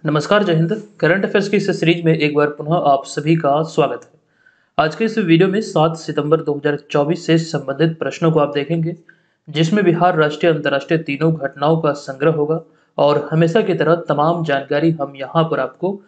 नमस्कार, जय Hind. Current affairs की इस सीरीज में एक बार पुनः आप सभी का स्वागत है। आज के इस वीडियो में 7 सितंबर 2024 से संबंधित प्रश्नों को आप देखेंगे, जिसमें बिहार राष्ट्रीय अंतर्राष्ट्रीय तीनों घटनाओं का संग्रह होगा और हमेशा की तरह तमाम जानकारी हम यहाँ पर आपको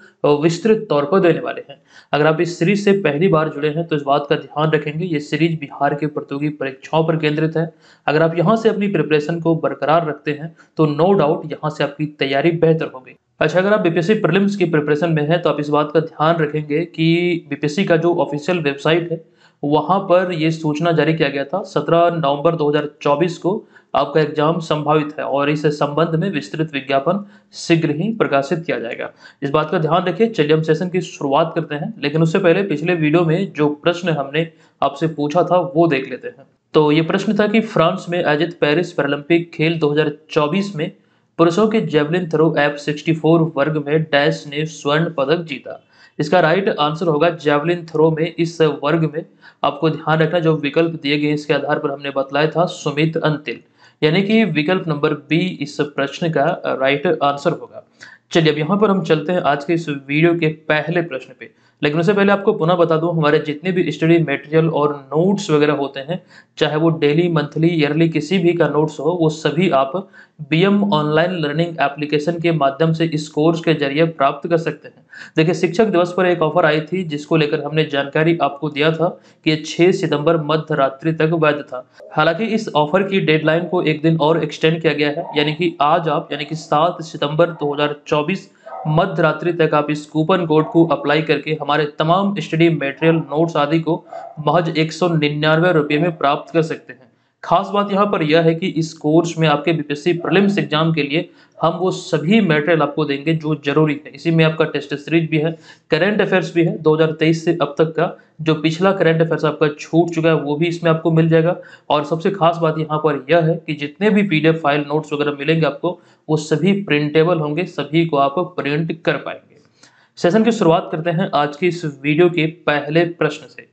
विस्तृत तौर पर देने वाले हैं। अगर आप इस सीरीज से पहली बार जुड़े हैं तो इस बात का ध्यान रखेंगे, ये सीरीज बिहार के प्रतियोगी परीक्षाओं पर केंद्रित है। अगर आप यहाँ से अपनी प्रिपरेशन को बरकरार रखते हैं तो नो डाउट यहाँ से आपकी तैयारी बेहतर होगी। अच्छा, अगर आप बीपीएससी प्रीलिम्स की प्रिपरेशन में हैं तो आप इस बात का ध्यान रखेंगे कि बीपीएससी का जो ऑफिशियल वेबसाइट है वहाँ पर ये सूचना जारी किया गया था 17 नवंबर 2024 को आपका एग्जाम संभावित है और इस संबंध में विस्तृत विज्ञापन शीघ्र ही प्रकाशित किया जाएगा। इस बात का ध्यान रखिए। चलिए हम सेशन की शुरुआत करते हैं, लेकिन उससे पहले पिछले वीडियो में जो प्रश्न हमने आपसे पूछा था वो देख लेते हैं। तो ये प्रश्न था कि फ्रांस में आयोजित पेरिस पैरालंपिक खेल 2024 में पुरुषों के जेवलिन थ्रो F64 वर्ग में डैश ने स्वर्ण पदक जीता। इसका राइट आंसर होगा जेवलिन थ्रो में इस वर्ग में आपको ध्यान रखना जो विकल्प दिए गए इसके आधार पर हमने बतलाया था सुमित अंतिल, यानी कि विकल्प नंबर बी इस प्रश्न का राइट आंसर होगा। चलिए अब यहाँ पर हम चलते हैं आज के इस वीडियो के पहले प्रश्न पे, लेकिन उससे पहले आपको पुनः बता दूं हमारे जितने भी स्टडी मटेरियल और नोट्स वगैरह होते हैं, चाहे वो डेली, मंथली, ईयरली किसी भी का नोट्स हो, वो सभी आप बीएम ऑनलाइन लर्निंग एप्लीकेशन के माध्यम से इस कोर्स के जरिए प्राप्त कर सकते हैं। देखिए, शिक्षक दिवस पर एक ऑफर आई थी जिसको लेकर हमने जानकारी आपको दिया था कि ये 6 सितंबर मध्य रात्रि तक वैध था। हालांकि इस ऑफर की डेडलाइन को एक दिन और एक्सटेंड किया गया है, यानी कि आज आप 7 सितंबर 2024 मध्य रात्रि तक आप इस कूपन कोड को अप्लाई करके हमारे तमाम स्टडी मटेरियल, नोट्स आदि को महज 199 रुपये में प्राप्त कर सकते हैं। खास बात यहाँ पर यह है कि इस कोर्स में आपके बीपीएससी प्रीलिम्स एग्जाम के लिए हम वो सभी मटेरियल आपको देंगे जो जरूरी है। इसी में आपका टेस्ट सीरीज भी है, करंट अफेयर्स भी है 2023 से अब तक का, जो पिछला करंट अफेयर्स आपका छूट चुका है वो भी इसमें आपको मिल जाएगा। और सबसे खास बात यहाँ पर यह है कि जितने भी पीडीएफ फाइल, नोट्स वगैरह मिलेंगे आपको, वो सभी प्रिंटेबल होंगे, सभी को आप प्रिंट कर पाएंगे। सेशन की शुरुआत करते हैं आज की इस वीडियो के पहले प्रश्न से।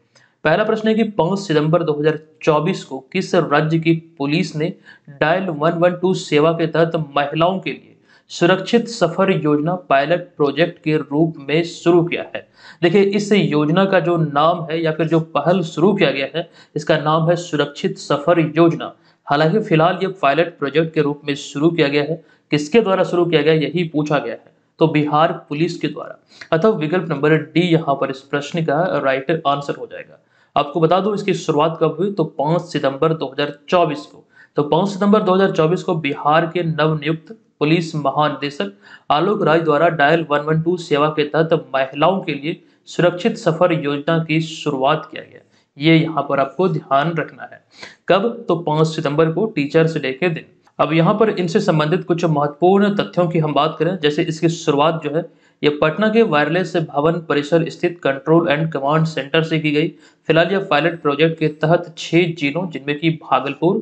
पहला प्रश्न है कि 5 सितंबर 2024 को किस राज्य की पुलिस ने डायल 112 सेवा के तहत महिलाओं के लिए सुरक्षित सफर योजना पायलट प्रोजेक्ट के रूप में शुरू किया है? देखिए, इस योजना का जो नाम है या फिर जो पहल शुरू किया गया है, इसका नाम है सुरक्षित सफर योजना। हालांकि फिलहाल ये पायलट प्रोजेक्ट के रूप में शुरू किया गया है। किसके द्वारा शुरू किया गया यही पूछा गया है, तो बिहार पुलिस के द्वारा। अतः विकल्प नंबर डी यहाँ पर इस प्रश्न का राइट आंसर हो जाएगा। आपको बता दूं इसकी शुरुआत कब हुई, तो 5 सितंबर 2024 को। तो 5 सितंबर 2024 को बिहार के नवनियुक्त पुलिस महानिदेशक आलोक राज द्वारा डायल 112 सेवा के तहत महिलाओं के लिए सुरक्षित सफर योजना की शुरुआत किया गया। ये यहाँ पर आपको ध्यान रखना है। कब, तो 5 सितंबर को, टीचर्स डे के दिन। अब यहाँ पर इनसे संबंधित कुछ महत्वपूर्ण तथ्यों की हम बात करें, जैसे इसकी शुरुआत जो है ये पटना के वायरलेस भवन परिसर स्थित कंट्रोल एंड कमांड सेंटर से की गई। फिलहाल यह पायलट प्रोजेक्ट के तहत 6 जिलों, जिनमें कि भागलपुर,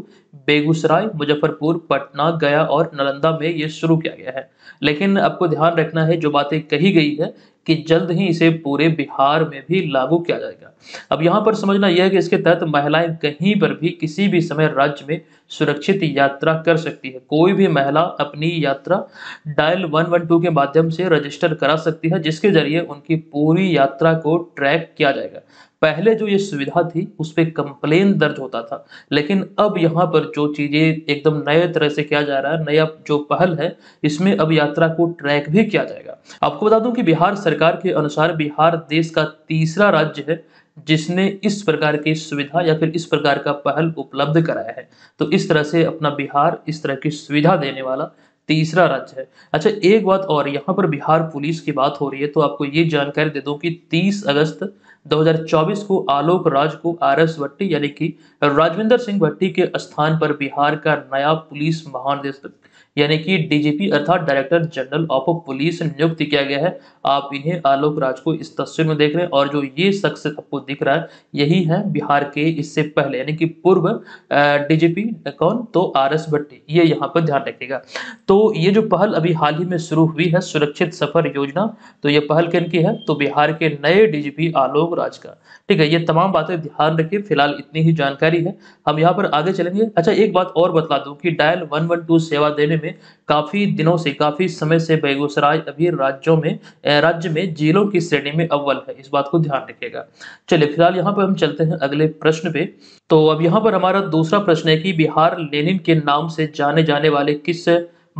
बेगूसराय, मुजफ्फरपुर, पटना, गया और नालंदा में ये शुरू किया गया है। लेकिन आपको ध्यान रखना है, जो बातें कही गई है कि जल्द ही इसे पूरे बिहार में भी लागू किया जाएगा। अब यहाँ पर समझना यह है कि इसके तहत महिलाएं कहीं पर भी किसी भी समय राज्य में सुरक्षित यात्रा कर सकती है। कोई भी महिला अपनी यात्रा डायल 112 के माध्यम से रजिस्टर करा सकती है, जिसके जरिए उनकी पूरी यात्रा को ट्रैक किया जाएगा। पहले जो ये सुविधा थी उस पर कंप्लेन दर्ज होता था, लेकिन अब यहाँ पर जो चीजें एकदम नए तरह से किया जा रहा है, नया जो पहल है, इसमें अब यात्रा को ट्रैक भी किया जाएगा। आपको बता दूं कि बिहार सरकार के अनुसार बिहार देश का तीसरा राज्य है जिसने इस प्रकार की सुविधा या फिर इस प्रकार का पहल उपलब्ध कराया है। तो इस तरह से अपना बिहार इस तरह की सुविधा देने वाला तीसरा राज्य है। अच्छा, एक बात और, यहाँ पर बिहार पुलिस की बात हो रही है तो आपको ये जानकारी दे दूं कि 30 अगस्त 2024 को आलोक राज को RS भट्टी यानी कि राजविंदर सिंह भट्टी के स्थान पर बिहार का नया पुलिस महानिदेशक यानी कि डीजीपी अर्थात डायरेक्टर जनरल ऑफ पुलिस नियुक्त किया गया है। आप इन्हें आलोक राज को इस तस्वीर में देख रहे हैं और जो ये शख्स आपको दिख रहा है यही है बिहार के इससे पहले यानी कि पूर्व डीजीपी कौन, तो RS भट्टी। ये यहाँ पर ध्यान रखिएगा। तो ये जो पहल अभी हाल ही में शुरू हुई है सुरक्षित सफर योजना, तो ये पहल किनकी है, तो बिहार के नए डीजीपी आलोक राज का। ठीक है, ये तमाम बातें ध्यान रखिए। फिलहाल इतनी ही जानकारी है, हम यहाँ पर आगे चलेंगे। अच्छा, एक बात और बतला दूं कि डायल 112 सेवा देने में काफ़ी दिनों से, काफ़ी समय से बेगूसराय अभी राज्य में जिलों की श्रेणी में अव्वल है। इस बात को ध्यान रखिएगा। चलिए फिलहाल यहाँ पर हम चलते हैं अगले प्रश्न पे। तो अब यहाँ पर हमारा दूसरा प्रश्न है कि बिहार लेनिन के नाम से जाने जाने वाले किस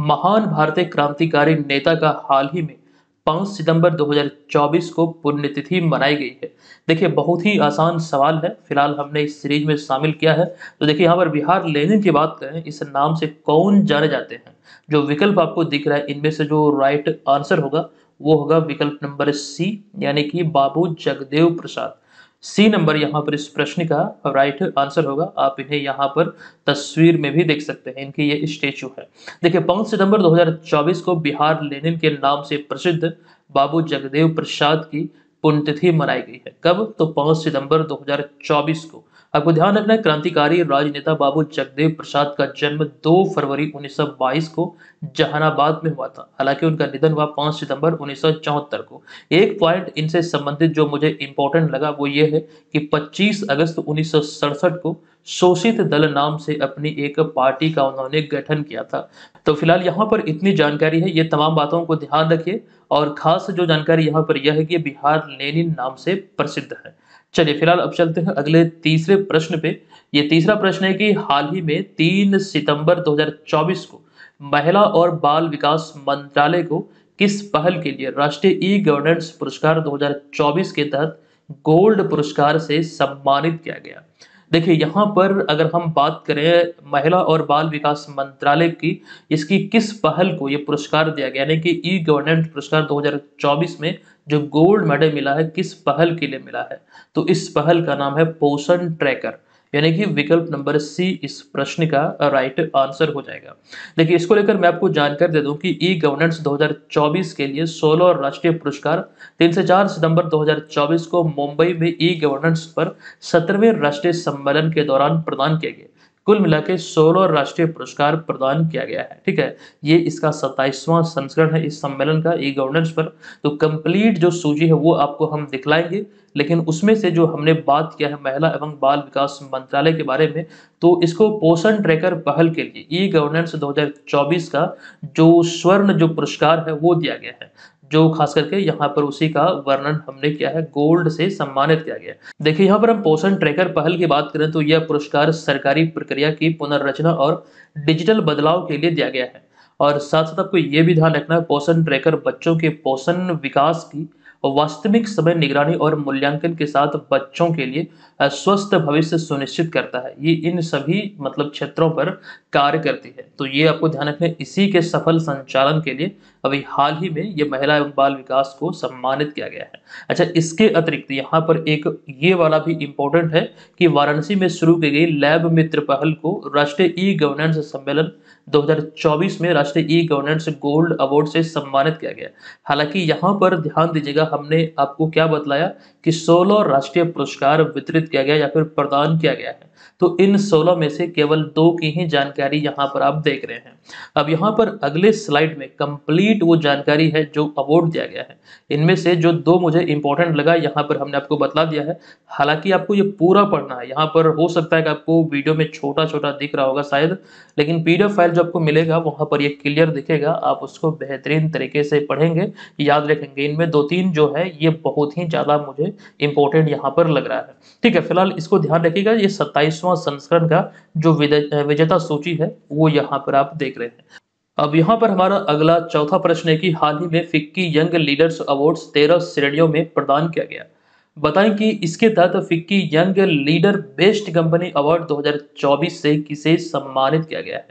महान भारतीय क्रांतिकारी नेता का हाल ही में 5 सितंबर 2024 को पुण्यतिथि मनाई गई है। देखिए बहुत ही आसान सवाल है, फिलहाल हमने इस सीरीज में शामिल किया है। तो देखिए यहाँ पर बिहार लेनिन की बात करें, इस नाम से कौन जाने जाते हैं? जो विकल्प आपको दिख रहा है इनमें से जो राइट आंसर होगा वो होगा विकल्प नंबर सी, यानी कि बाबू जगदेव प्रसाद। सी नंबर यहाँ पर इस प्रश्न का राइट आंसर होगा। आप इन्हें यहाँ पर तस्वीर में भी देख सकते हैं, इनकी ये स्टेचू है। देखिए 5 सितंबर 2024 को बिहार लेनिन के नाम से प्रसिद्ध बाबू जगदेव प्रसाद की पुण्यतिथि मनाई गई है। कब? तो 5 सितंबर 2024 को। आपको ध्यान रखना है, क्रांतिकारी राजनेता बाबू जगदेव प्रसाद का जन्म 2 फरवरी 1922 को जहानाबाद में हुआ था। हालांकि उनका निधन हुआ 5 सितंबर 1974 को। एक पॉइंट इनसे संबंधित जो मुझे इंपॉर्टेंट लगा वो ये है कि 25 अगस्त 1967 को शोषित दल नाम से अपनी एक पार्टी का उन्होंने गठन किया था। तो फिलहाल यहाँ पर इतनी जानकारी है, ये तमाम बातों को ध्यान रखिए। और खास जो जानकारी यहाँ पर यह है कि बिहार लेनिन नाम से प्रसिद्ध है। चलिए फिलहाल अब चलते हैं अगले तीसरे प्रश्न पे। ये तीसरा प्रश्न है कि हाल ही में 3 सितंबर 2024 को महिला और बाल विकास मंत्रालय को किस पहल के लिए राष्ट्रीय ई गवर्नेंस पुरस्कार 2024 के तहत गोल्ड पुरस्कार से सम्मानित किया गया? देखिए यहाँ पर अगर हम बात करें महिला और बाल विकास मंत्रालय की, इसकी किस पहल को ये पुरस्कार दिया गया, यानी कि ई गवर्नेंस पुरस्कार 2024 में जो गोल्ड मेडल मिला है किस पहल के लिए मिला है? तो इस पहल का नाम है पोषण ट्रैकर, यानी कि विकल्प नंबर सी इस प्रश्न का राइट आंसर हो जाएगा। देखिए इसको लेकर मैं आपको जानकारी दे दूं कि ई गवर्नेंस 2024 के लिए 16 राष्ट्रीय पुरस्कार 3 से 4 सितंबर 2024 को मुंबई में ई गवर्नेंस पर 17वें राष्ट्रीय सम्मेलन के दौरान प्रदान किए गए। कुल मिला के 16 राष्ट्रीय पुरस्कार प्रदान किया गया है। ठीक है, ये इसका 27वां संस्करण है इस सम्मेलन का ई गवर्नेंस पर। तो कंप्लीट जो सूची है वो आपको हम दिखलाएंगे, लेकिन उसमें से जो हमने बात किया है महिला एवं बाल विकास मंत्रालय के बारे में, तो इसको पोषण ट्रैकर पहल के लिए ई गवर्नेंस 2024 का जो स्वर्ण जो पुरस्कार है वो दिया गया है, जो खास करके यहाँ पर उसी का वर्णन हमने किया है, गोल्ड से सम्मानित किया गया। देखिए यहाँ पर हम पोषण ट्रैकर पहल की बात करें तो यह पुरस्कार सरकारी प्रक्रिया की पुनर्रचना और डिजिटल बदलाव के लिए दिया गया है। और साथ साथ आपको ये भी ध्यान रखना है, पोषण ट्रैकर बच्चों के पोषण विकास की वास्तविक समय निगरानी और मूल्यांकन के साथ बच्चों के लिए स्वस्थ भविष्य सुनिश्चित करता है। ये इन सभी मतलब क्षेत्रों पर कार्य करती है। तो ये आपको ध्यान रखना है, इसी के सफल संचालन के लिए अभी हाल ही में ये महिला एवं बाल विकास को सम्मानित किया गया है। अच्छा, इसके अतिरिक्त यहाँ पर एक ये वाला भी इम्पोर्टेंट है कि वाराणसी में शुरू की गई लैब मित्र पहल को राष्ट्रीय ई गवर्नेंस सम्मेलन 2024 में राष्ट्रीय ई गवर्नेंस गोल्ड अवार्ड से सम्मानित किया गया। हालांकि यहाँ पर ध्यान दीजिएगा, हमने आपको क्या बतलाया कि 16 राष्ट्रीय पुरस्कार वितरित किया गया या फिर प्रदान किया गया है। तो इन 16 में से केवल 2 की ही जानकारी यहाँ पर आप देख रहे हैं। अब यहाँ पर अगले स्लाइड में कंप्लीट वो जानकारी है जो अवार्ड दिया गया है। इनमें से जो 2 मुझे इंपॉर्टेंट लगा यहाँ पर हमने आपको बतला दिया है। हालांकि आपको ये पूरा पढ़ना है, यहाँ पर हो सकता है कि आपको वीडियो में छोटा छोटा दिख रहा होगा शायद, लेकिन पीडीएफ फाइल जो आपको मिलेगा वहाँ पर ये क्लियर दिखेगा। आप उसको बेहतरीन तरीके से पढ़ेंगे, याद रखेंगे। इनमें 2-3 जो है ये बहुत ही ज़्यादा मुझे इंपॉर्टेंट यहाँ पर लग रहा है। ठीक है, फिलहाल इसको ध्यान रखिएगा। ये 27वां संस्करण का जो विजेता सूची है वो यहाँ पर आप देख रहे हैं। अब यहाँ पर हमारा अगला चौथा प्रश्न है कि हाल ही में फिक्की यंग लीडर्स अवार्ड्स 13 श्रेणियों में प्रदान किया गया। बताएं कि इसके तहत FICCI young leader best company award 2024 से किसे सम्मानित किया गया है?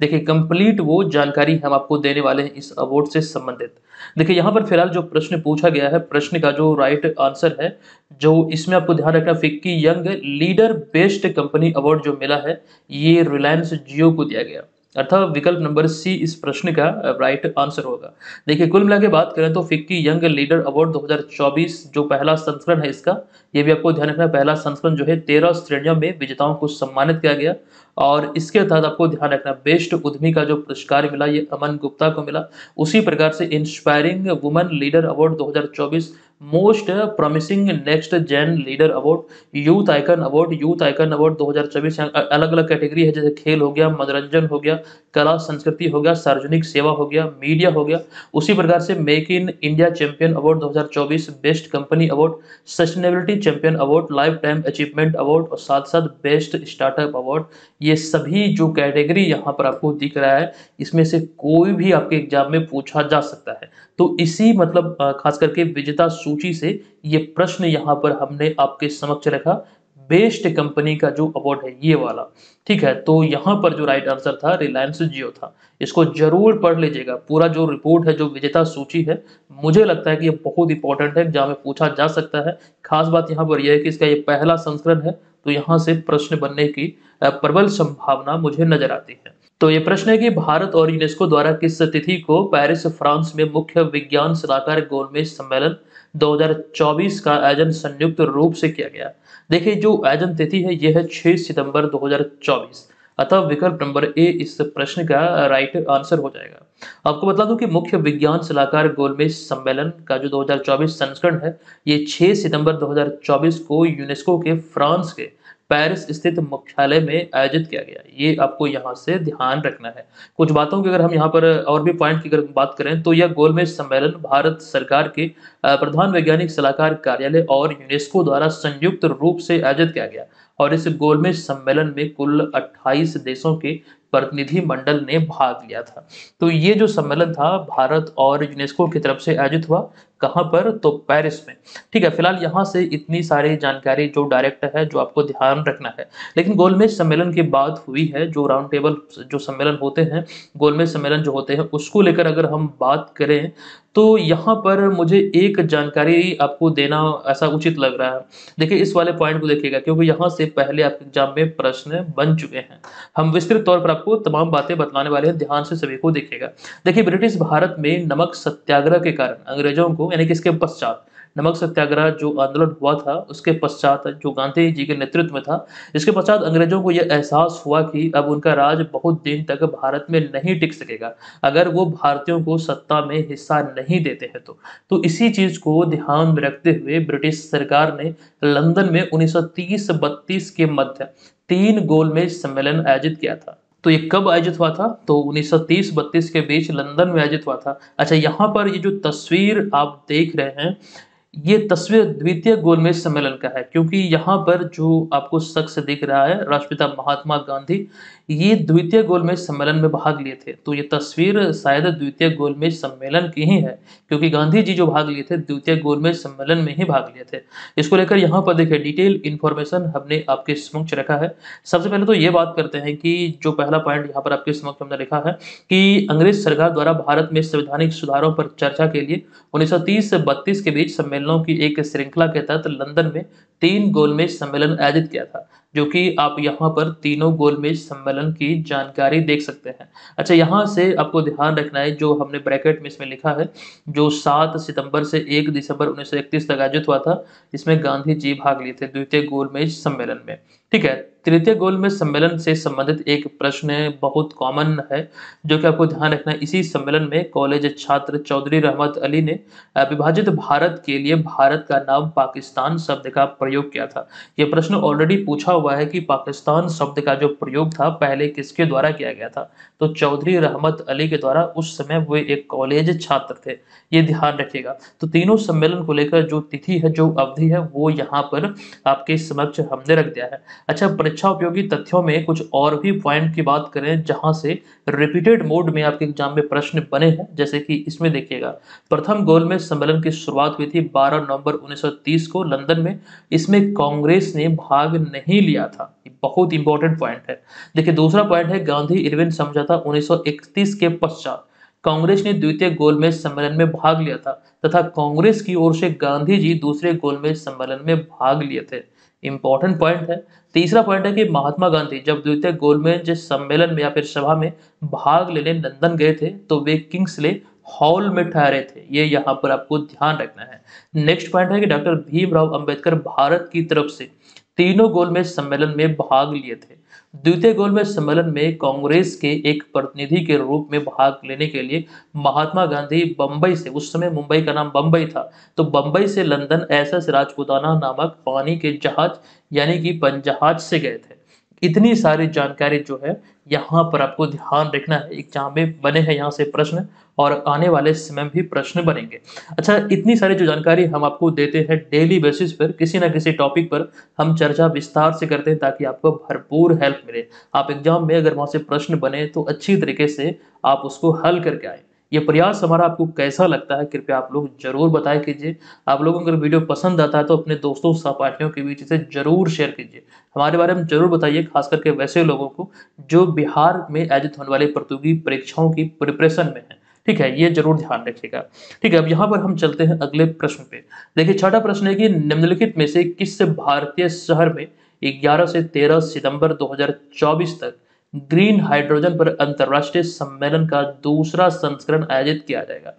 देखिए कंप्लीट वो जानकारी हम आपको देने वाले हैं इस अवार्ड से संबंधित। देखिए यहाँ पर फिलहाल जो प्रश्न पूछा गया है, प्रश्न का जो राइट आंसर है, जो इसमें आपको ध्यान रखना, FICCI young leader best company award जो मिला है ये रिलायंस जियो को दिया गया, अर्थात विकल्प नंबर सी इस प्रश्न का राइट आंसर होगा। देखिए कुल मिला के बात करें तो फिक्की यंग लीडर अवार्ड 2024 जो पहला संस्करण है इसका, ये भी आपको ध्यान रखना, पहला संस्करण जो है 13 श्रेणियों में विजेताओं को सम्मानित किया गया। और इसके तहत आपको ध्यान रखना, बेस्ट उद्यमी का जो पुरस्कार मिला ये अमन गुप्ता को मिला। उसी प्रकार से inspiring woman leader award 2024 most promising next gen leader award, youth icon award. Youth icon award 2024 अलग अलग कैटेगरी है, जैसे खेल हो गया, मनोरंजन हो गया, कला संस्कृति हो गया, सार्वजनिक सेवा हो गया, मीडिया हो गया। उसी प्रकार से make in India champion award 2024, best company award, sustainability champion award, life time achievement award और साथ साथ बेस्ट स्टार्टअप अवार्ड। ये सभी जो कैटेगरी यहाँ पर आपको दिख रहा है, इसमें से कोई भी आपके एग्जाम में पूछा जा सकता है। तो इसी मतलब खास करके विजेता सूची से ये प्रश्न यहाँ पर हमने आपके समक्ष रखा, बेस्ट कंपनी का जो अवार्ड है ये वाला। ठीक है, तो यहाँ पर जो राइट आंसर था रिलायंस जियो था। इसको जरूर पढ़ लीजिएगा, पूरा जो रिपोर्ट है, जो विजेता सूची है, मुझे लगता है कि ये बहुत इंपॉर्टेंट है, एग्जाम में पूछा जा सकता है। खास बात यहाँ पर यह है कि इसका ये पहला संस्करण है, तो यहाँ से प्रश्न बनने की प्रबल संभावना मुझे नजर आती है। तो ये प्रश्न है कि भारत और यूनेस्को द्वारा किस तिथि को पेरिस फ्रांस में मुख्य विज्ञान सलाहकार गोलमेज सम्मेलन 2024 का आयोजन संयुक्त रूप से किया गया। देखिए, जो आयोजन तिथि है यह है 6 सितंबर 2024। अतः विकल्प नंबर ए इस प्रश्न का राइट आंसर हो जाएगा। आपको बता दूं कि मुख्य विज्ञान सलाहकार गोलमेज सम्मेलन का जो 2024 संस्करण है, ये 6 सितंबर 2024 को यूनेस्को के फ्रांस के पेरिस स्थित मुख्यालय में आयोजित किया गया। ये आपको यहाँ से ध्यान रखना है। कुछ बातों की अगर हम यहाँ पर और भी पॉइंट की अगर बात करें, तो यह गोलमेज सम्मेलन भारत सरकार के प्रधान वैज्ञानिक सलाहकार कार्यालय और यूनेस्को द्वारा संयुक्त रूप से आयोजित किया गया। और इस गोलमेज सम्मेलन में कुल 28 देशों के प्रतिनिधि मंडल ने भाग लिया था। तो ये जो सम्मेलन था भारत और यूनेस्को की तरफ से आयोजित हुआ, कहाँ पर, तो पेरिस में। ठीक है, फिलहाल यहाँ से इतनी सारी जानकारी जो डायरेक्ट है, जो आपको ध्यान रखना है। लेकिन गोलमेज सम्मेलन की बात हुई है, जो राउंड टेबल जो सम्मेलन होते हैं, गोलमेज सम्मेलन जो होते हैं, उसको लेकर अगर हम बात करें, तो यहाँ पर मुझे एक जानकारी आपको देना ऐसा उचित लग रहा है। देखिए, इस वाले पॉइंट को देखिएगा, क्योंकि यहाँ से पहले आपके एग्जाम में प्रश्न बन चुके हैं। हम विस्तृत तौर पर आपको तमाम बातें बतलाने वाले हैं, ध्यान से सभी को देखिएगा। देखिए, ब्रिटिश भारत में नमक सत्याग्रह के कारण अंग्रेजों को, यानी कि इसके पश्चात नमक सत्याग्रह जो आंदोलन हुआ था, उसके पश्चात जो गांधी जी के नेतृत्व में था, इसके पश्चात अंग्रेजों को यह एहसास हुआ कि अब उनका राज बहुत दिन तक भारत में नहीं टिक सकेगा अगर वो भारतीयों को सत्ता में हिस्सा नहीं देते हैं। तो इसी चीज को ध्यान में रखते हुए ब्रिटिश सरकार ने लंदन में 1930-32 के मध्य 3 गोलमेज सम्मेलन आयोजित किया था। तो ये कब आयोजित हुआ था, तो 1930-32 के बीच लंदन में आयोजित हुआ था। अच्छा, यहाँ पर ये जो तस्वीर आप देख रहे हैं, ये तस्वीर द्वितीय गोलमेज सम्मेलन का है, क्योंकि यहाँ पर जो आपको शख्स दिख रहा है, राष्ट्रपिता महात्मा गांधी, ये द्वितीय गोलमेज सम्मेलन में भाग लिए थे। तो ये तस्वीर शायद द्वितीय गोलमेज सम्मेलन की ही है, क्योंकि गांधी जी जो भाग लिए थे द्वितीय गोलमेज सम्मेलन में ही भाग लिए थे। इसको लेकर यहाँ पर देखिए डिटेल इन्फॉर्मेशन हमने आपके समक्ष रखा है। सबसे पहले तो ये बात करते हैं कि जो पहला पॉइंट यहाँ पर आपके समक्ष हमने लिखा है कि अंग्रेज सरकार द्वारा भारत में संवैधानिक सुधारों पर चर्चा के लिए 1930-32 के बीच सम्मेलनों की एक श्रृंखला के तहत लंदन में 3 गोलमेज सम्मेलन आयोजित किया था, जो कि आप यहाँ पर तीनों गोलमेज सम्मेलन की जानकारी देख सकते हैं। अच्छा, यहाँ से आपको ध्यान रखना है, जो हमने ब्रैकेट में इसमें लिखा है, जो 7 सितंबर से 1 दिसंबर 1931 तक आयोजित हुआ था, इसमें गांधी जी भाग लिए थे द्वितीय गोलमेज सम्मेलन में। ठीक है, तृतीय गोलमेज सम्मेलन से संबंधित एक प्रश्न बहुत कॉमन है, जो कि आपको ध्यान रखना है। इसी सम्मेलन में कॉलेज छात्र चौधरी रहमत अली ने विभाजित भारत के लिए भारत का नाम पाकिस्तान शब्द का प्रयोग किया था। यह प्रश्न ऑलरेडी पूछा हुआ है कि पाकिस्तान शब्द का जो प्रयोग था पहले किसके द्वारा किया गया था, तो चौधरी रहमत अली के द्वारा। उस समय वे एक कॉलेज छात्र थे, ये ध्यान रखिएगा। तो तीनों सम्मेलन को लेकर जो तिथि है, जो अवधि है, वो यहाँ पर आपके समक्ष हमने रख दिया है। अच्छा, परीक्षा उपयोगी तथ्यों में कुछ और भी पॉइंट की बात करें जहां से रिपीटेड मोड में आपके एग्जाम में प्रश्न बने हैं, जैसे कि इसमें देखिएगा, प्रथम गोलमेज सम्मेलन की शुरुआत हुई थी 12 नवंबर 1930 को लंदन में। इसमें कांग्रेस ने भाग नहीं लिया था, बहुत इंपॉर्टेंट पॉइंट है। देखिए, दूसरा पॉइंट है गांधी इरविन समझौता 1931 के पश्चात कांग्रेस ने द्वितीय गोलमेज सम्मेलन में भाग लिया था तथा कांग्रेस की ओर से गांधी जी दूसरे गोलमेज सम्मेलन में भाग लिए थे। इंपॉर्टेंट पॉइंट है। तीसरा पॉइंट है कि महात्मा गांधी जब द्वितीय गोलमेज सम्मेलन में या फिर सभा में भाग लेने लंदन गए थे, तो वे किंग्सले हॉल में ठहरे थे, ये यहाँ पर आपको ध्यान रखना है। नेक्स्ट पॉइंट है कि डॉक्टर भीमराव अंबेडकर भारत की तरफ से तीनों गोलमेज सम्मेलन में भाग लिए थे। द्वितीय गोलमेज सम्मेलन में कांग्रेस के एक प्रतिनिधि के रूप में भाग लेने के लिए महात्मा गांधी बम्बई से, उस समय मुंबई का नाम बम्बई था, तो बम्बई से लंदन एसएस राजपूताना नामक पानी के जहाज यानी कि पनजहाज से गए थे। इतनी सारी जानकारी जो है यहाँ पर आपको ध्यान रखना है, एग्जाम में बने हैं यहाँ से प्रश्न और आने वाले समय में भी प्रश्न बनेंगे। अच्छा, इतनी सारी जो जानकारी हम आपको देते हैं डेली बेसिस पर, किसी ना किसी टॉपिक पर हम चर्चा विस्तार से करते हैं ताकि आपको भरपूर हेल्प मिले। आप एग्जाम में अगर वहां से प्रश्न बने तो अच्छी तरीके से आप उसको हल करके आए। ये प्रयास हमारा आपको कैसा लगता है कृपया आप लोग जरूर बताएं कीजिए। आप लोगों को अगर वीडियो पसंद आता है तो अपने दोस्तों सहपाठियों के बीच इसे जरूर शेयर कीजिए। हमारे बारे में जरूर बताइए, खास करके वैसे लोगों को जो बिहार में आयोजित होने वाली प्रतियोगी परीक्षाओं की प्रिपरेशन में है। ठीक है, ये जरूर ध्यान रखिएगा। ठीक है, अब यहाँ पर हम चलते हैं अगले प्रश्न पे। देखिए, छठा प्रश्न है कि निम्नलिखित में से किस भारतीय शहर में 11 से 13 सितंबर 2024 तक ग्रीन हाइड्रोजन पर अंतरराष्ट्रीय सम्मेलन का दूसरा संस्करण आयोजित किया जाएगा।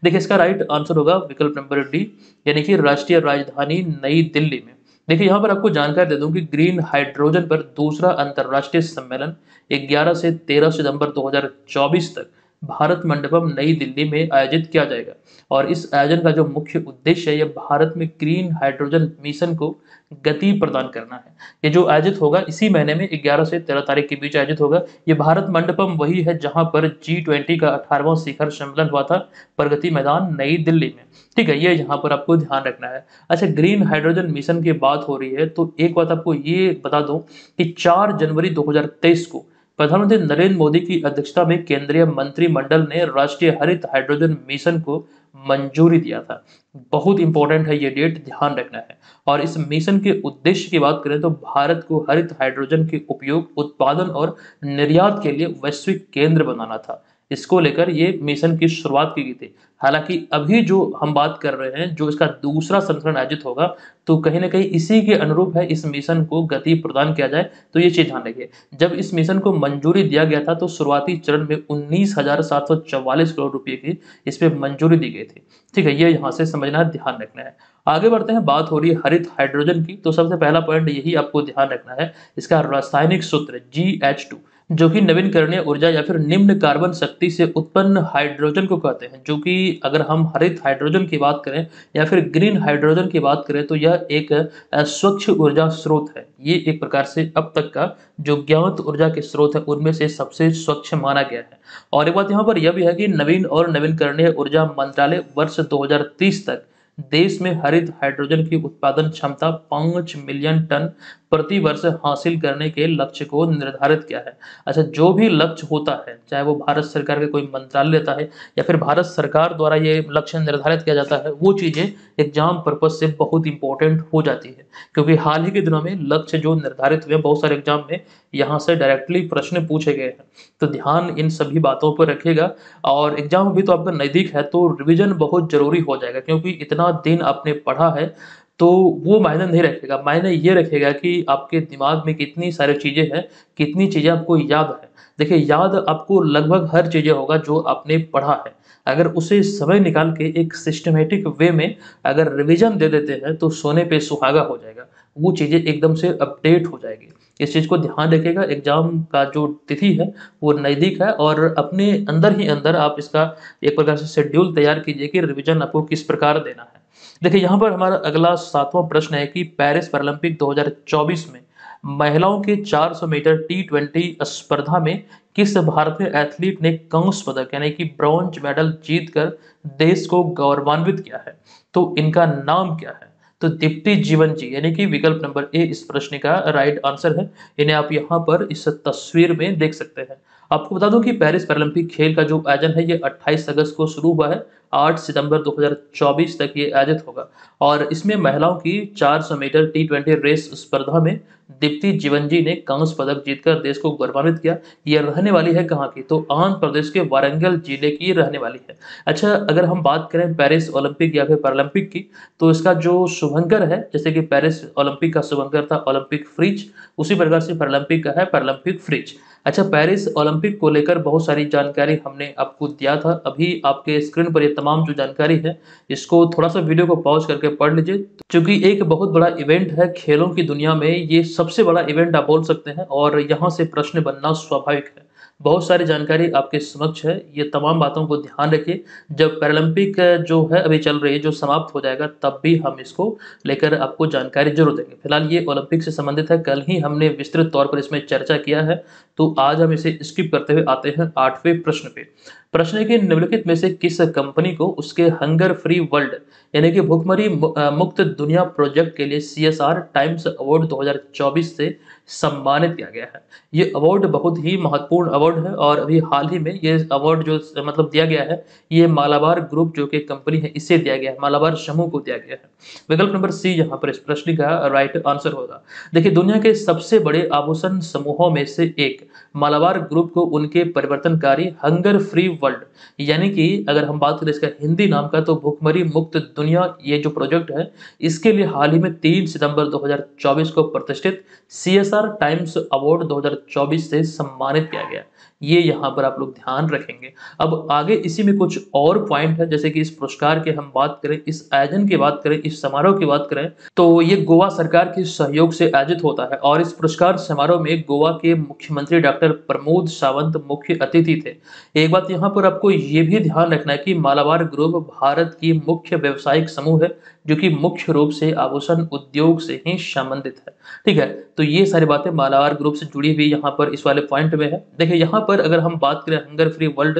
देखिए, इसका राइट आंसर होगा विकल्प नंबर डी, यानी कि राष्ट्रीय राजधानी नई दिल्ली में। देखिए, यहाँ पर आपको जानकारी दे दूं कि ग्रीन हाइड्रोजन पर दूसरा अंतरराष्ट्रीय सम्मेलन 11 से 13 सितंबर 2024 तक भारत मंडपम नई दिल्ली में आयोजित किया जाएगा। और इस आयोजन का जो मुख्य उद्देश्य है, यह भारत में ग्रीन हाइड्रोजन मिशन को गति प्रदान करना है। ये जो आयोजित होगा इसी महीने में 11 से 13 तारीख के बीच आयोजित होगा। ये भारत मंडपम वही है जहां पर G20 का 18वां शिखर सम्मेलन हुआ था, प्रगति मैदान नई दिल्ली में। ठीक है, ये यहाँ पर आपको ध्यान रखना है। अच्छा, ग्रीन हाइड्रोजन मिशन की बात हो रही है तो एक बात आपको ये बता दूं कि 4 जनवरी 2023 को प्रधानमंत्री नरेंद्र मोदी की अध्यक्षता में केंद्रीय मंत्रिमंडल ने राष्ट्रीय हरित हाइड्रोजन मिशन को मंजूरी दिया था। बहुत इंपॉर्टेंट है ये डेट, ध्यान रखना है। और इस मिशन के उद्देश्य की बात करें तो भारत को हरित हाइड्रोजन के उपयोग, उत्पादन और निर्यात के लिए वैश्विक केंद्र बनाना था। इसको लेकर ये मिशन की शुरुआत की गई थी। हालांकि अभी जो हम बात कर रहे हैं, जो इसका दूसरा संस्करण आयोजित होगा, तो कहीं ना कहीं इसी के अनुरूप है, इस मिशन को गति प्रदान किया जाए। तो ये चीज ध्यान रखिए, जब इस मिशन को मंजूरी दिया गया था तो शुरुआती चरण में 19,744 करोड़ रुपए की इस पे मंजूरी दी गई थी। ठीक है, ये यहाँ से समझना, ध्यान रखना है। आगे बढ़ते हैं, बात हो रही है हरित हाइड्रोजन की, तो सबसे पहला पॉइंट यही आपको ध्यान रखना है, इसका रासायनिक सूत्र GH2, जो कि नवीनकरणीय ऊर्जा या फिर निम्न कार्बन शक्ति से उत्पन्न हाइड्रोजन को कहते हैं। जो कि अगर हम हरित हाइड्रोजन की बात करें या फिर ग्रीन हाइड्रोजन की बात करें तो यह एक स्वच्छ ऊर्जा स्रोत है। ये एक प्रकार से अब तक का जो ज्ञात ऊर्जा के स्रोत है उनमें से सबसे स्वच्छ माना गया है। और एक बात यहाँ पर यह भी है कि नवीन और नवीनकरणीय ऊर्जा मंत्रालय वर्ष 2030 तक देश में हरित हाइड्रोजन की उत्पादन क्षमता 5 मिलियन टन प्रति वर्ष हासिल करने के लक्ष्य को निर्धारित किया है। अच्छा, जो भी लक्ष्य होता है, चाहे वो भारत सरकार के कोई मंत्रालय लेता है या फिर भारत सरकार द्वारा ये लक्ष्य निर्धारित किया जाता है, वो चीजें एग्जाम पर्पज से बहुत इंपॉर्टेंट हो जाती है। क्योंकि हाल ही के दिनों में लक्ष्य जो निर्धारित हुए बहुत सारे एग्जाम में यहाँ से डायरेक्टली प्रश्न पूछे गए हैं, तो ध्यान इन सभी बातों पर रखिएगा। और एग्जाम अभी तो आपका नजदीक है तो रिवीजन बहुत जरूरी हो जाएगा, क्योंकि इतना दिन आपने पढ़ा है तो वो मायने नहीं रखेगा। मायने ये रखेगा कि आपके दिमाग में कितनी सारी चीजें हैं, कितनी चीजें आपको याद है। देखिए, याद आपको लगभग हर चीजें होगा जो आपने पढ़ा है। अगर उसे समय निकाल के एक सिस्टमेटिक वे में अगर रिवीजन दे देते हैं तो सोने पे सुहागा हो जाएगा, वो चीजें एकदम से अपडेट हो जाएगी। इस चीज को ध्यान रखिएगा। एग्जाम का जो तिथि है वो नजदीक है और अपने अंदर ही अंदर आप इसका एक प्रकार से शेड्यूल तैयार कीजिए कि रिवीजन आपको किस प्रकार देना है। देखिए, यहाँ पर हमारा अगला 7वां प्रश्न है कि पेरिस पैरालंपिक 2024 में महिलाओं के 400 मीटर T20 स्पर्धा में किस भारतीय एथलीट ने कांस्य पदक यानी कि ब्रॉन्ज मेडल जीतकर देश को गौरवान्वित किया है? तो इनका नाम क्या है? तो दीप्ति जीवन जी, यानी कि विकल्प नंबर ए इस प्रश्न का राइट आंसर है। इन्हें आप यहाँ पर इस तस्वीर में देख सकते हैं। आपको बता दूं कि पेरिस पैरालंपिक खेल का जो आयोजन है ये 28 अगस्त को शुरू हुआ है, 8 सितंबर 2024 तक ये आयोजित होगा। और इसमें महिलाओं की 400 मीटर T20 रेस स्पर्धा में दीप्ति जीवन जी ने कांस्य पदक जीतकर देश को गौरवान्वित किया। ये रहने वाली है कहाँ की? तो आंध्र प्रदेश के वारंगल जिले की रहने वाली है। अच्छा, अगर हम बात करें पेरिस ओलंपिक या फिर पैरालंपिक की, तो इसका जो शुभंकर है, जैसे कि पेरिस ओलंपिक का शुभंकर था ओलंपिक फ्रिज, उसी प्रकार से पैरालंपिक का है पैरालंपिक फ्रिज। अच्छा, पेरिस ओलंपिक को लेकर बहुत सारी जानकारी हमने आपको दिया था। अभी आपके स्क्रीन पर ये तमाम जो जानकारी है, इसको थोड़ा-सा वीडियो को पॉज़ करके पढ़ लीजिए। चूँकि एक बहुत बड़ा इवेंट है खेलों की दुनिया में, ये सबसे बड़ा इवेंट आप बोल सकते हैं और यहाँ से प्रश्न बनना स्वाभाविक है। बहुत सारी जानकारी आपके समक्ष है, ये तमाम बातों को ध्यान रखिए। जब पैरालंपिक जो है अभी चल रही है, जो समाप्त हो जाएगा, तब भी हम इसको लेकर आपको जानकारी ज़रूर देंगे। फिलहाल ये ओलंपिक से संबंधित है, कल ही हमने विस्तृत तौर पर इसमें चर्चा किया है, तो आज हम इसे स्किप करते हुए आते हैं 8वें प्रश्न पे। प्रश्न है कि निम्नलिखित में से किस कंपनी को उसके हंगर फ्री वर्ल्ड यानी कि भुखमरी मुक्त दुनिया प्रोजेक्ट के लिए सीएसआर टाइम्स अवार्ड 2024 से सम्मानित किया गया है। ये अवार्ड बहुत ही महत्वपूर्ण अवार्ड है और अभी हाल ही में ये अवार्ड जो मतलब दिया गया है, ये मालाबार ग्रुप जो कि कंपनी है, इसे दिया गया है, मालाबार समूह को दिया गया है। विकल्प नंबर सी यहाँ पर इस प्रश्न का राइट आंसर होगा। देखिए, दुनिया के सबसे बड़े आभूषण समूहों में से एक मालाबार ग्रुप को उनके परिवर्तनकारी हंगर फ्री वर्ल्ड यानी कि अगर हम बात करें इसका हिंदी नाम का, तो भुखमरी मुक्त दुनिया, ये जो प्रोजेक्ट है, इसके लिए हाल ही में 3 सितंबर 2024 को प्रतिष्ठित सीएसआर टाइम्स अवार्ड 2024 से सम्मानित किया गया। ये यहाँ पर आप लोग ध्यान रखेंगे। अब आगे इसी में कुछ और पॉइंट है, जैसे कि इस पुरस्कार की हम बात करें, इस आयोजन की बात करें, इस समारोह की बात करें, तो ये गोवा सरकार के सहयोग से आयोजित होता है और इस पुरस्कार समारोह में गोवा के मुख्यमंत्री डॉक्टर प्रमोद सावंत मुख्य अतिथि थे। एक बात यहाँ पर आपको ये भी ध्यान रखना है कि मालाबार ग्रुप भारत की मुख्य व्यवसायिक समूह है, जो कि मुख्य रूप से आभूषण उद्योग से ही संबंधित है। ठीक है, तो ये सारी बातें मालाबार ग्रुप से जुड़ी हुई यहाँ पर इस वाले पॉइंट में है। देखिए, यहाँ पर अगर हम बात करें हंगर फ्री वर्ल्ड,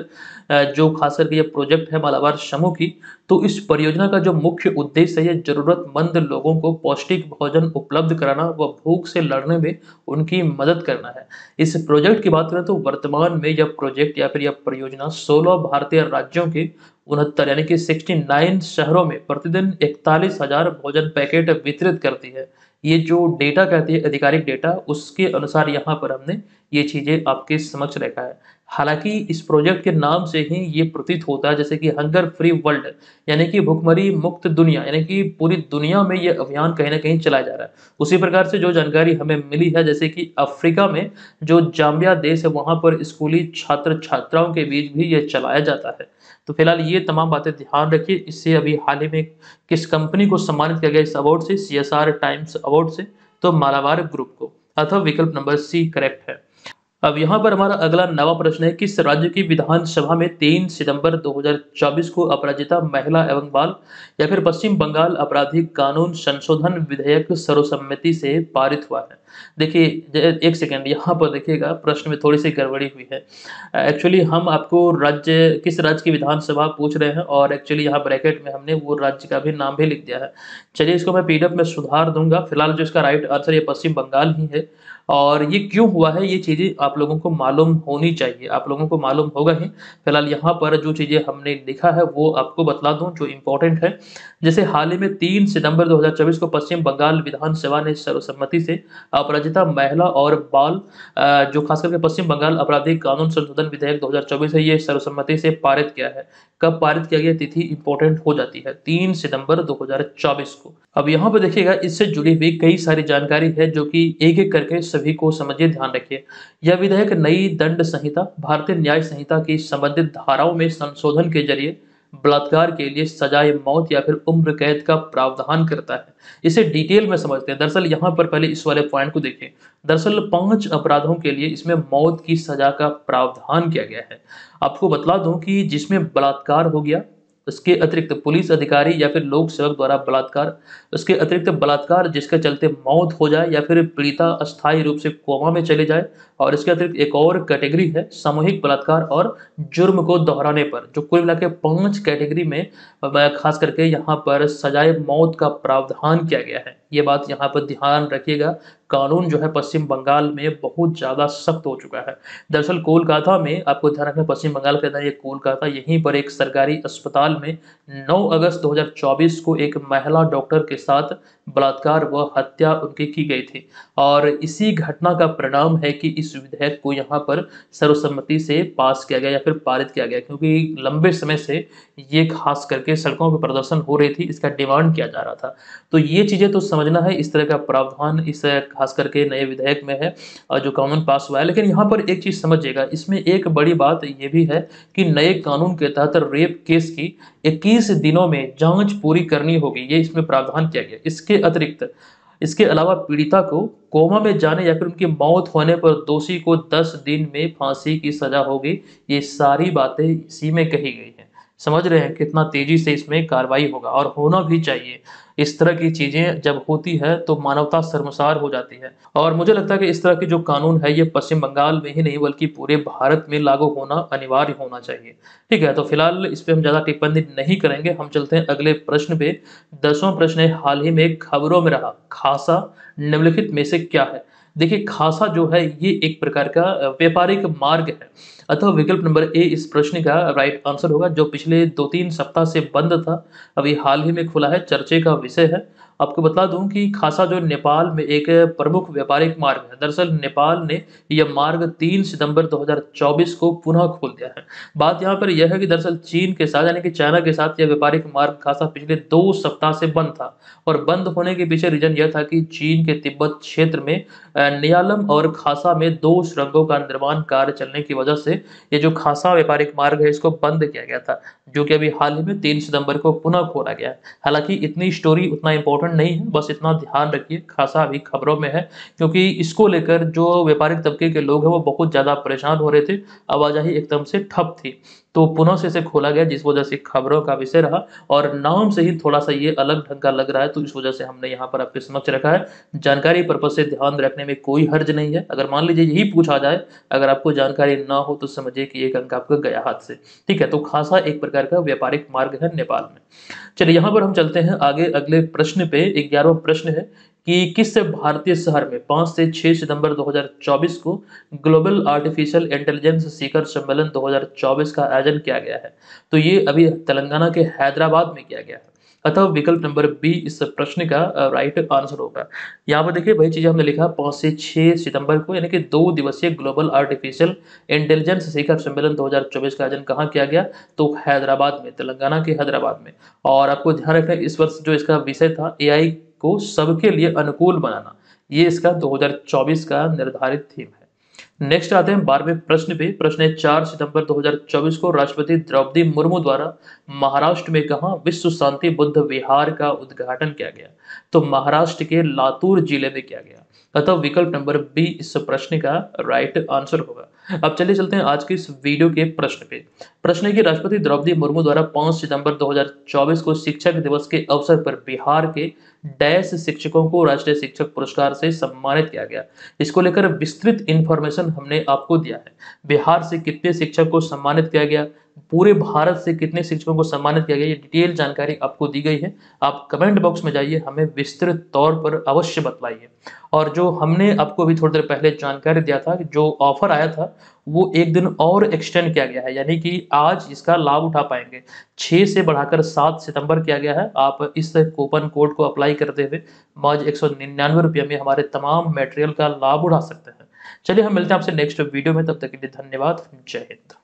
जो खास करके ये प्रोजेक्ट है मालाबार समूह की, तो इस परियोजना का जो मुख्य उद्देश्य है, ये जरूरतमंद लोगों को पौष्टिक भोजन उपलब्ध कराना व भूख से लड़ने में उनकी मदद करना है। इस प्रोजेक्ट की बात करें तो वर्तमान में यह प्रोजेक्ट या फिर यह परियोजना 16 भारतीय राज्यों के 69 यानी कि 69 शहरों में प्रतिदिन 41,000 भोजन पैकेट वितरित करती है। ये जो डेटा कहती है, आधिकारिक डेटा, उसके अनुसार यहाँ पर हमने ये चीजें आपके समक्ष रखा है। हालांकि इस प्रोजेक्ट के नाम से ही ये प्रतीत होता है जैसे कि हंगर फ्री वर्ल्ड यानी कि भुखमरी मुक्त दुनिया, यानी कि पूरी दुनिया में ये अभियान कहीं ना कहीं चलाया जा रहा है। उसी प्रकार से जो जानकारी हमें मिली है, जैसे कि अफ्रीका में जो जाम्बिया देश है, वहां पर स्कूली छात्र छात्राओं के बीच भी ये चलाया जाता है। तो फिलहाल ये तमाम बातें ध्यान रखिए। इससे अभी हाल ही में किस कंपनी को सम्मानित किया गया इस अवार्ड से, सीएसआर टाइम्स अवार्ड से, तो मालाबार ग्रुप को, अथवा विकल्प नंबर सी करेक्ट है। अब यहाँ पर हमारा अगला नवा प्रश्न है, किस राज्य की विधानसभा में 3 सितंबर 2024 को अपराजिता महिला एवं बाल या फिर पश्चिम बंगाल आपराधिक कानून संशोधन विधेयक सर्वसम्मति से पारित हुआ है। देखिए, एक सेकंड, यहाँ पर देखिएगा, प्रश्न में थोड़ी सी गड़बड़ी हुई है। एक्चुअली हम आपको राज्य, किस राज्य की विधानसभा पूछ रहे हैं, और एक्चुअली यहाँ ब्रैकेट में हमने वो राज्य का भी नाम भी लिख दिया है। चलिए, इसको मैं पीडीएफ में सुधार दूंगा। फिलहाल जो इसका राइट आंसर ये पश्चिम बंगाल ही है। और ये क्यों हुआ है, ये चीज़ें आप लोगों को मालूम होनी चाहिए, आप लोगों को मालूम होगा ही। फिलहाल यहाँ पर जो चीज़ें हमने लिखा है वो आपको बतला दूं जो इम्पोर्टेंट है। जैसे हाल ही में 3 सितंबर 2024 को पश्चिम बंगाल विधानसभा ने सर्वसम्मति से अपराजिता महिला और बाल, जो खास करके पश्चिम बंगाल आपराधिक कानून संशोधन विधेयक 2024 है, ये सर्वसम्मति से पारित किया है। कब पारित किया गया, तिथि इंपॉर्टेंट हो जाती है, 3 सितंबर 2024 को। अब यहाँ पर देखिएगा, इससे जुड़ी हुई कई सारी जानकारी है जो कि एक एक करके सभी को समझिए, ध्यान रखिए। यह विधेयक नई दंड संहिता, भारतीय न्याय संहिता की संबंधित धाराओं में संशोधन के जरिए बलात्कार के लिए सजाए मौत या फिर उम्र कैद का प्रावधान करता है। इसे डिटेल में समझते हैं। दरअसल यहाँ पर पहले इस वाले पॉइंट को देखें। दरअसल 5 अपराधों के लिए इसमें मौत की सजा का प्रावधान किया गया है। आपको बतला दूं कि जिसमें बलात्कार हो गया, उसके अतिरिक्त पुलिस अधिकारी या फिर लोक सेवक द्वारा बलात्कार, उसके अतिरिक्त बलात्कार जिसके चलते मौत हो जाए या फिर पीड़िता अस्थायी रूप से कोमा में चले जाए, और इसके अतिरिक्त एक और कैटेगरी है सामूहिक बलात्कार और जुर्म को दोहराने पर, जो कुल मिला के 5 कैटेगरी में खास करके यहाँ पर सजाए मौत का प्रावधान किया गया है। ये बात यहाँ पर ध्यान रखिएगा। कानून जो है पश्चिम बंगाल में बहुत ज़्यादा सख्त हो चुका है। दरअसल कोलकाता में, आपको ध्यान रखना, पश्चिम बंगाल के अंदर ये कोलकाता, यहीं पर एक सरकारी अस्पताल में 9 अगस्त 2024 को एक महिला डॉक्टर के साथ बलात्कार व हत्या उनकी की गई थी। और इसी घटना का परिणाम है कि इस इस विधेयक को यहाँ पर सर्वसम्मति से पास किया गया या फिर पारित किया गया, क्योंकि लंबे समय से ये खास करके सड़कों पर प्रदर्शन हो रही थी, इसका डिमांड किया जा रहा था। तो ये चीज़ें तो समझना है, इस तरह का प्रावधान इस खास करके नए विधेयक में है जो कानून पास हुआ है। लेकिन यहाँ पर एक चीज़ समझिएगा, इसमें एक बड़ी बात ये भी है कि नए कानून के तहत रेप केस की 21 दिनों में जांच पूरी करनी होगी, ये इसमें प्रावधान किया गया। इसके अतिरिक्त इसके अलावा पीड़िता को कोमा में जाने या फिर उनकी मौत होने पर दोषी को 10 दिन में फांसी की सजा होगी। ये सारी बातें इसी में कही गई हैं। समझ रहे हैं कितना तेजी से इसमें कार्रवाई होगा, और होना भी चाहिए। इस तरह की चीजें जब होती है तो मानवता शर्मसार हो जाती है। और मुझे लगता है कि इस तरह के जो कानून है ये पश्चिम बंगाल में ही नहीं बल्कि पूरे भारत में लागू होना अनिवार्य होना चाहिए। ठीक है, तो फिलहाल इस पे हम ज्यादा टिप्पणी नहीं करेंगे, हम चलते हैं अगले प्रश्न पे। 10वां प्रश्न है, हाल ही में खबरों में रहा खासा निम्नलिखित में से क्या है? देखिए, खासा जो है ये एक प्रकार का व्यापारिक मार्ग है, अतः विकल्प नंबर ए इस प्रश्न का राइट आंसर होगा, जो पिछले 2-3 सप्ताह से बंद था, अभी हाल ही में खुला है, चर्चे का विषय है। आपको बता दूं कि खासा जो नेपाल में एक प्रमुख व्यापारिक मार्ग है। दरअसल नेपाल ने यह मार्ग 3 सितंबर 2024 को पुनः खोल दिया है। बात यहाँ पर यह है कि दरअसल चीन के साथ यानी कि चाइना के साथ यह व्यापारिक मार्ग खासा पिछले 2 सप्ताह से बंद था, और बंद होने के पीछे रीजन यह था कि चीन के तिब्बत क्षेत्र में नियालम और खासा में 2 सुरंगों का निर्माण कार्य चलने की वजह से ये जो खासा व्यापारिक मार्ग है इसको बंद किया गया था, जो कि अभी हाल ही में 3 सितंबर को पुनः खोला गया है। हालांकि इतनी स्टोरी उतना इंपॉर्टेंट नहीं है, बस इतना ध्यान रखिए खासा अभी खबरों में है, क्योंकि इसको लेकर जो व्यापारिक तबके के लोग हैं वो बहुत ज्यादा परेशान हो रहे थे, आवाजाही एकदम से ठप थी। तो पुनः से इसे खोला गया, जिस वजह से खबरों का विषय रहा, और नाम से ही थोड़ा सा ये अलग ढंग का लग रहा है, तो इस वजह से हमने यहाँ पर आपके समक्ष रखा है। जानकारी पर्पज से ध्यान रखने में कोई हर्ज नहीं है। अगर मान लीजिए यही पूछा जाए, अगर आपको जानकारी ना हो तो समझिए कि एक अंक आपका गया हाथ से। ठीक है, तो खासा एक प्रकार का व्यापारिक मार्ग है नेपाल में। चलिए यहाँ पर हम चलते हैं आगे अगले प्रश्न पे। 11वां प्रश्न है कि किस भारतीय शहर में 5 से 6 सितंबर 2024 को ग्लोबल आर्टिफिशियल इंटेलिजेंस शिखर सम्मेलन 2024 का आयोजन किया गया है? तो ये अभी तेलंगाना के हैदराबाद में किया गया है, अतः विकल्प नंबर बी इस प्रश्न का राइट आंसर होगा। यहाँ पर देखिए वही चीज हमने लिखा, 5 से 6 सितंबर को यानी कि 2 दिवसीय ग्लोबल आर्टिफिशियल इंटेलिजेंस शिखर सम्मेलन 2024 का आयोजन कहाँ किया गया? तो हैदराबाद में, तेलंगाना के हैदराबाद में। और आपको ध्यान रखना है इस वर्ष जो इसका विषय था एआई को सबके लिए अनुकूल बनाना, ये इसका 2024 का निर्धारित थीम है। नेक्स्ट आते हैं 12वें प्रश्न पे। प्रश्न है, 4 सितंबर 2024 को राष्ट्रपति द्रौपदी मुर्मू द्वारा महाराष्ट्र में कहां विश्व शांति बुद्ध विहार का उद्घाटन किया गया? तो महाराष्ट्र के लातूर जिले में किया गया, अतः विकल्प नंबर बी इस प्रश्न का राइट आंसर होगा। अब चलिए चलते हैं आज के इस वीडियो के प्रश्न पे। प्रश्न है कि राष्ट्रपति द्रौपदी मुर्मू द्वारा 5 सितंबर 2024 को शिक्षक दिवस के अवसर पर बिहार के डैश शिक्षकों को राष्ट्रीय शिक्षक पुरस्कार से सम्मानित किया गया। इसको लेकर विस्तृत इंफॉर्मेशन हमने आपको दिया है। बिहार से कितने शिक्षक को सम्मानित किया गया, पूरे भारत से कितने शिक्षकों को सम्मानित किया गया, ये डिटेल जानकारी आपको दी गई है। आप कमेंट बॉक्स में जाइए, हमें विस्तृत तौर पर अवश्य बतलाइए। और जो हमने आपको अभी थोड़ी देर पहले जानकारी दिया था, जो ऑफर आया था वो एक दिन और एक्सटेंड किया गया है, यानी कि आज इसका लाभ उठा पाएंगे। 6 से बढ़ाकर 7 सितंबर किया गया है। आप इस कूपन कोड को अप्लाई करते हुए मौज 199 रुपये में हमारे तमाम मटेरियल का लाभ उठा सकते हैं। चलिए हम मिलते हैं आपसे नेक्स्ट वीडियो में, तब तक के लिए धन्यवाद। जय हिंद।